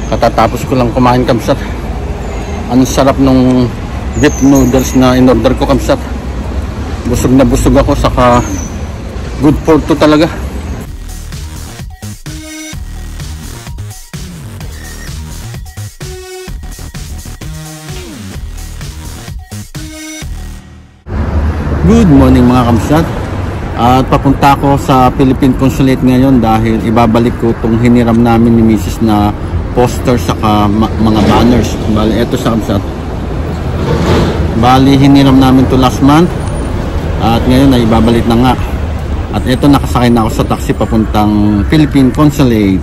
Katatapos ko lang kumain, kamsat. Ang sarap nung beef noodles na in-order ko, kamsat. Busog na busog ako, saka good for two talaga. Good morning mga kamsat. At papunta ako sa Philippine Consulate ngayon dahil ibabalik ko itong hiniram namin ni Mrs. na poster saka mga banners. Bali, eto sa kamsat. Bali, hiniram namin to last month. At ngayon ay ibabalik na nga. At eto, nakasakay na ako sa taxi papuntang Philippine Consulate.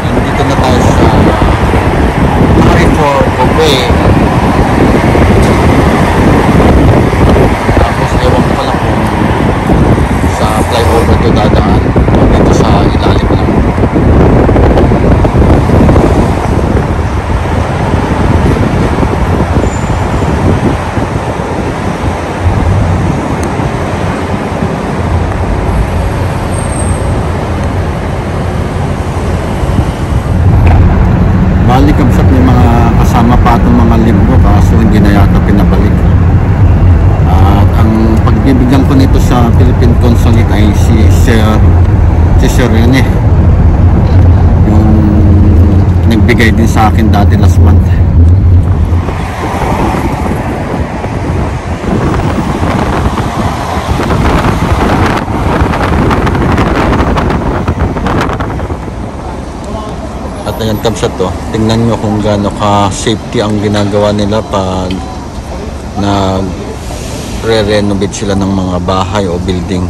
Nandito na tayo sa Marifor, Bombay. Tapos ewan ko pala kung sa flyover to dadaan o dito sa ilalim lang. Balik kamsat, may mga kasama pa itong mga libro kaso hindi na yata pinabalik. At ang pagbibigyan ko nito sa Philippine Consulate ay si Sir Rene, yung nagbigay din sa akin dati last month. At ayan kamsat to, tingnan nyo kung gaano ka safety ang ginagawa nila pag nag-re-renovate sila ng mga bahay o building.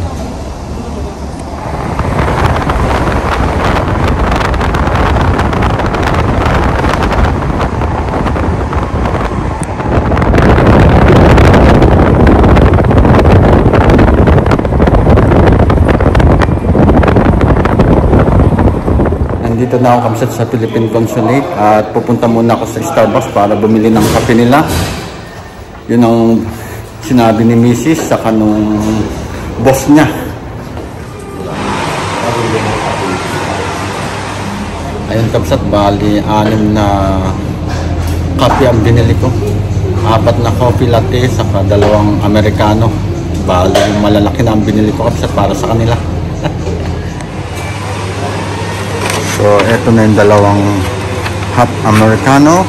Dito na ako kamsat sa Philippine Consulate at pupunta muna ako sa Starbucks para bumili ng kape nila. Yun ang sinabi ni Mrs. saka nung boss niya. Ayun kamsat, bali 6 na kape ang binili ko. 4 na coffee latte saka 2 Americano. Bali malalaki na ang binili ko kamsat para sa kanila. So, eto na yung 2 hot Americano.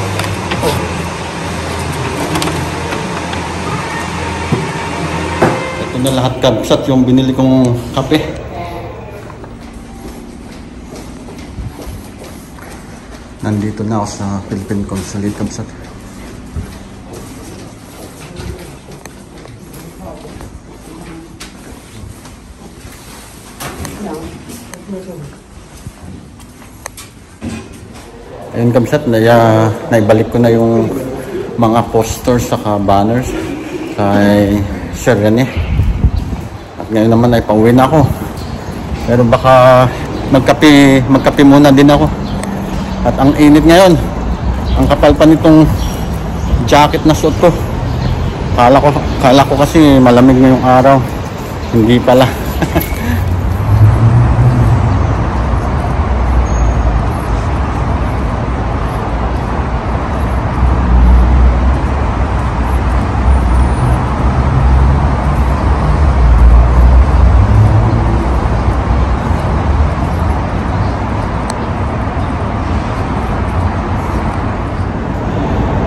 Ito na lahat kamsat yung binili kong kape. Nandito na ako sa Philippine Consulate kamsat. Ayun kamsat, naibalik ko na yung mga posters saka banners kay Sir Rene. At ngayon naman ay pauwi na ako. Pero baka magkape muna din ako. At ang init ngayon. Ang kapal pa nitong jacket na suot ko. Kala ko kasi malamig ngayong araw. Hindi pala.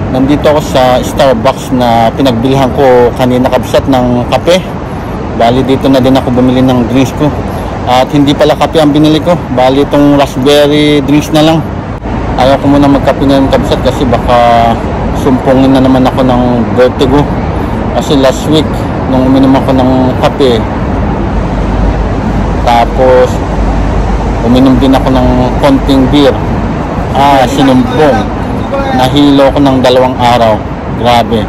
Nandito ako sa Starbucks na pinagbilihan ko kanina kabsat ng kape. Bali dito na din ako bumili ng drinks ko. At hindi pala kape ang binili ko. Bali itong raspberry drinks na lang. Ayaw ko muna magkape ngayon kabsat kasi baka sumpungin na naman ako ng vertigo. Kasi last week nung uminom ako ng kape, tapos uminom din ako ng konting beer. Sinumpong. Nahilo ko ng 2 araw. Grabe.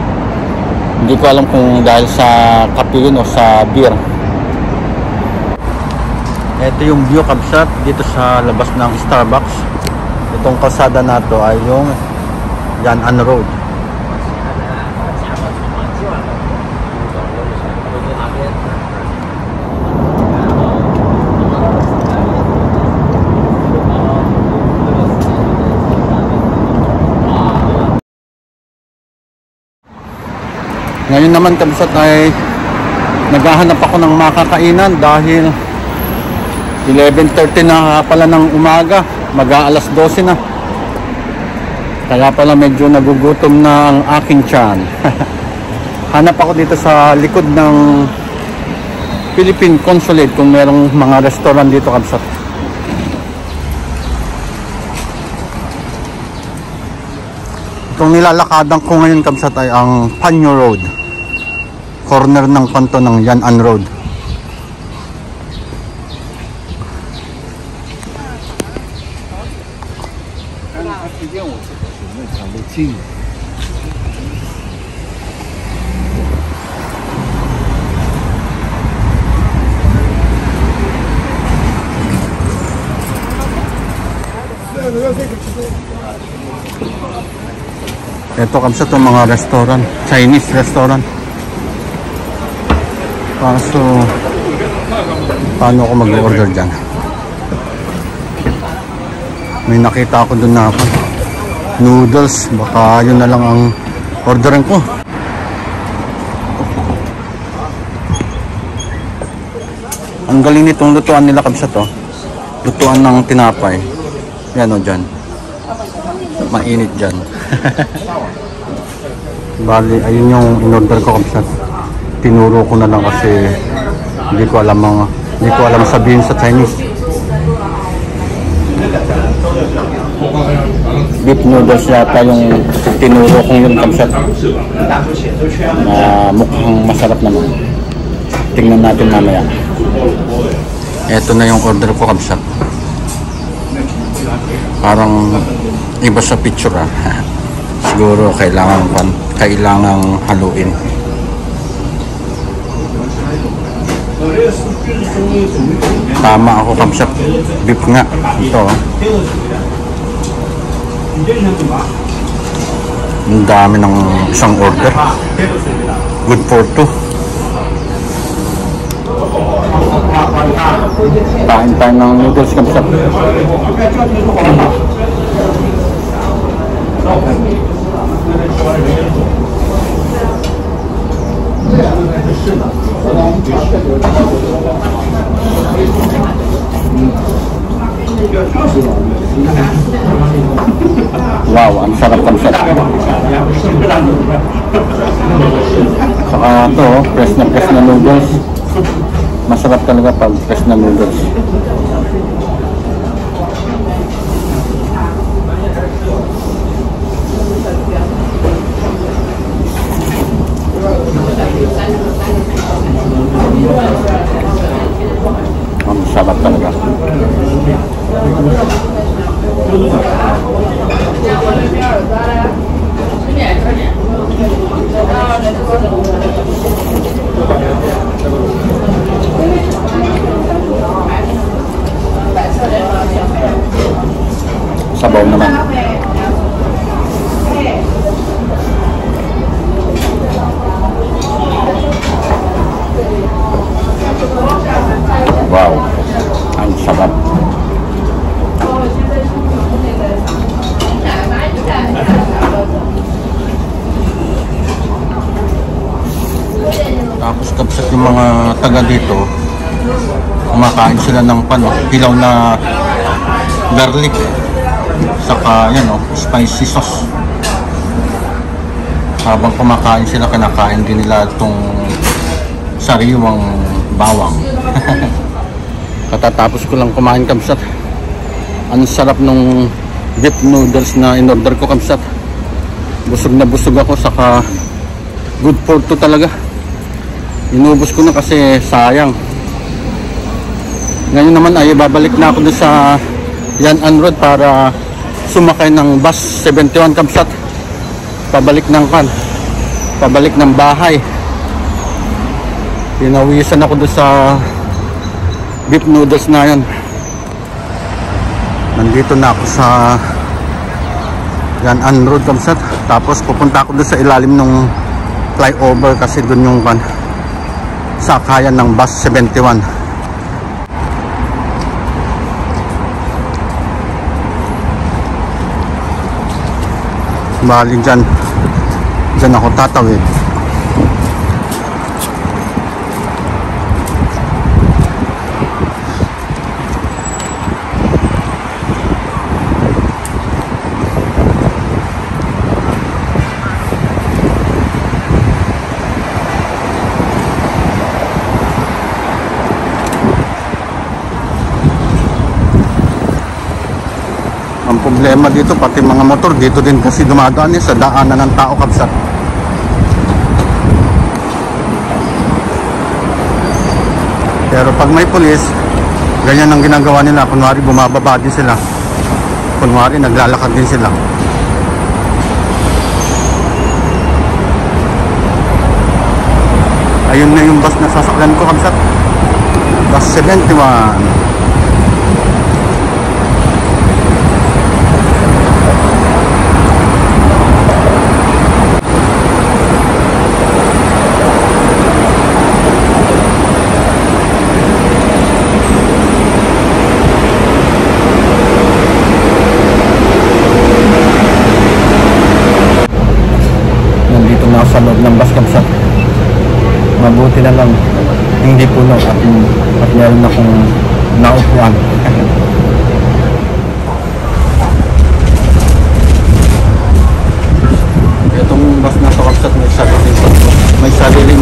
Hindi ko alam kung dahil sa kape yun o sa beer. Ito yung view kabsat dito sa labas ng Starbucks. Itong kalsada na to ay yung Yan'an Road. Ngayon naman kabsat ay naghahanap ako ng makakainan dahil 11:30 na pala ng umaga, mag-aalas 12 na. Kaya pala medyo nagugutom na ang aking tiyan. Hanap ako dito sa likod ng Philippine Consulate kung merong mga restaurant dito kabsat. Itong nilalakadan ko ngayon kabsat ay ang Panyo Road, corner ng kanto ng Yan'an Road. Ito kabsat itong mga restaurant, Chinese restaurant. Kaso paano ako mag-order dyan? May nakita ako dun na noodles, baka yun na lang ang orderin ko. Ang galing nitong lutuan nila kabsat to. Lutuan ng tinapay. Yan o dyan. Mainit dyan. Bali, ayun yung in-order ko kabsat. Tinuro ko na lang kasi hindi ko alam sabihin sa Chinese. Beef noodles yata yung tinuro ko yun kabsat. Na mukhang masarap naman. Tingnan natin mamaya. Eto na yung order ko kabsat. Parang iba sa picture ah. Siguro kailangang haluin. Tama ako kabsat. Beef nga. Ito oh. Ang dami ng isang order. Good for two. Kain tayo ng noodles kabsat. Wow, ang sarap kabsat. Saka ito, fresh na noodles. Masarap talaga pag fresh na noodles. Ang sarap talaga. Sabaw naman. Wow, ang sarap. Tapos kabsat yung mga taga dito, kumakain sila ng hilaw na garlic saka yan spicy sauce. Habang kumakain sila, kinakain din nila itong sariwang bawang. Katatapos ko lang kumain kabsat. Ang sarap nung beef noodles na in-order ko kabsat. Busog na busog ako, saka good for two talaga. Inubos ko na kasi sayang. Ngayon naman ay babalik na ako doon sa Yan'an Road para sumakay ng bus 71 kabsat. Pabalik ng bahay. Pinawisan ako doon sa beef noodles na yan. Nandito na ako sa Yan'an Road kabsat. Tapos pupunta ako doon sa ilalim ng flyover kasi doon yung sakayan ng bus 71. Bali dyan ako tatawid. Ang problema dito, pati mga motor, dito din kasi dumadaan sa daanan ng tao, kabsat. Pero pag may pulis, ganyan ang ginagawa nila. Kunwari bumababa din sila. Kunwari naglalakad din sila. Ayun na yung bus na sasakyan ko, kabsat. Bus 71. Nandito na ako sa loob ng bus, kabsat. Mabuti na lang hindi puno at meron akong naupuan. Itong bus na to, kabsat, may sariling